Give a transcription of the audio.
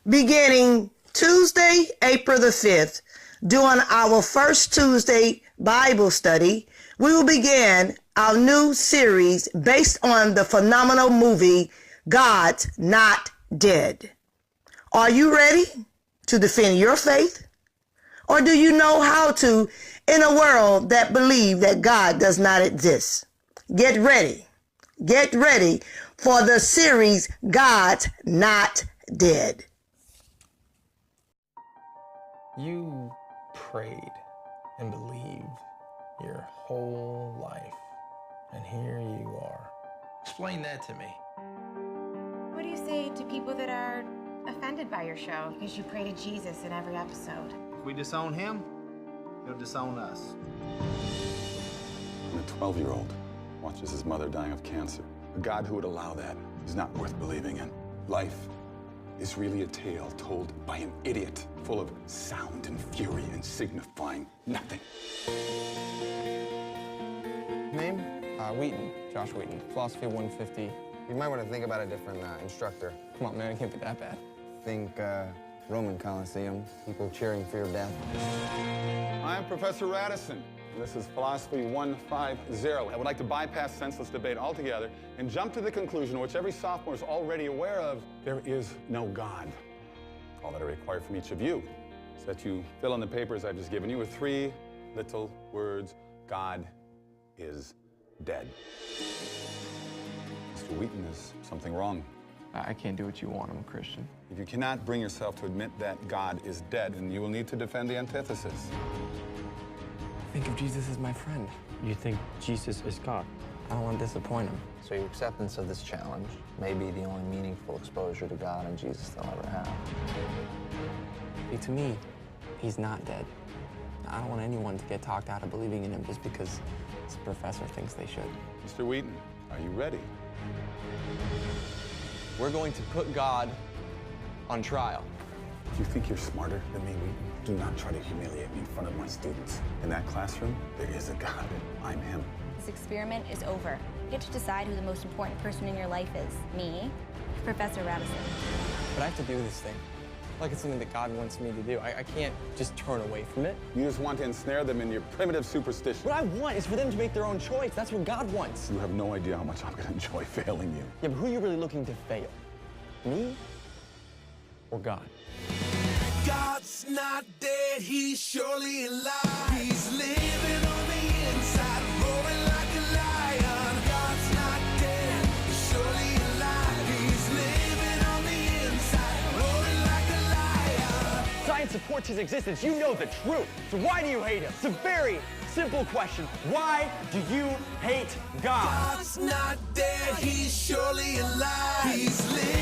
Beginning Tuesday, April the 5th, during our first Tuesday Bible study, we will begin our new series based on the phenomenal movie, God's Not Dead. Are you ready to defend your faith? Or do you know how to in a world that believes that God does not exist? Get ready for the series, God's Not Dead. You prayed and believed your whole life, and here you are. Explain that to me. What do you say to people that are offended by your show because you pray to Jesus in every episode? If we disown him, he'll disown us. When a 12-year-old watches his mother dying of cancer, a God who would allow that is not worth believing in. Life is really a tale told by an idiot, full of sound and fury and signifying nothing. Name? Wheaton, Josh Wheaton, Philosophy 150. You might want to think about a different instructor. Come on, man, it can't be that bad. Think Roman Colosseum, people cheering for your death. I am Professor Radisson. This is Philosophy 150. I would like to bypass senseless debate altogether and jump to the conclusion, which every sophomore is already aware of: there is no God. All that I require from each of you is that you fill in the papers I've just given you with 3 little words: God is dead. Mr. Wheaton, is something wrong? I can't do what you want. I'm a Christian. If you cannot bring yourself to admit that God is dead, then you will need to defend the antithesis. Think of Jesus as my friend. You think Jesus is God? I don't want to disappoint him. So your acceptance of this challenge may be the only meaningful exposure to God and Jesus they'll ever have. See, to me, he's not dead. I don't want anyone to get talked out of believing in him just because this professor thinks they should. Mr. Wheaton, are you ready? We're going to put God on trial. If you think you're smarter than me, Wheaton, do not try to humiliate me in front of my students. In that classroom, there is a God. I'm him. This experiment is over. You get to decide who the most important person in your life is. Me, Professor Radisson. But I have to do this thing. Like it's something that God wants me to do. I can't just turn away from it. You just want to ensnare them in your primitive superstition. What I want is for them to make their own choice. That's what God wants. You have no idea how much I'm going to enjoy failing you. Yeah, but who are you really looking to fail? Me or God? God's not dead, he's surely alive. He's living on the inside, roaring like a lion. God's not dead, he's surely alive. He's living on the inside, roaring like a lion. Science supports his existence. You know the truth. So why do you hate him? It's a very simple question. Why do you hate God? God's not dead, he's surely alive. He's living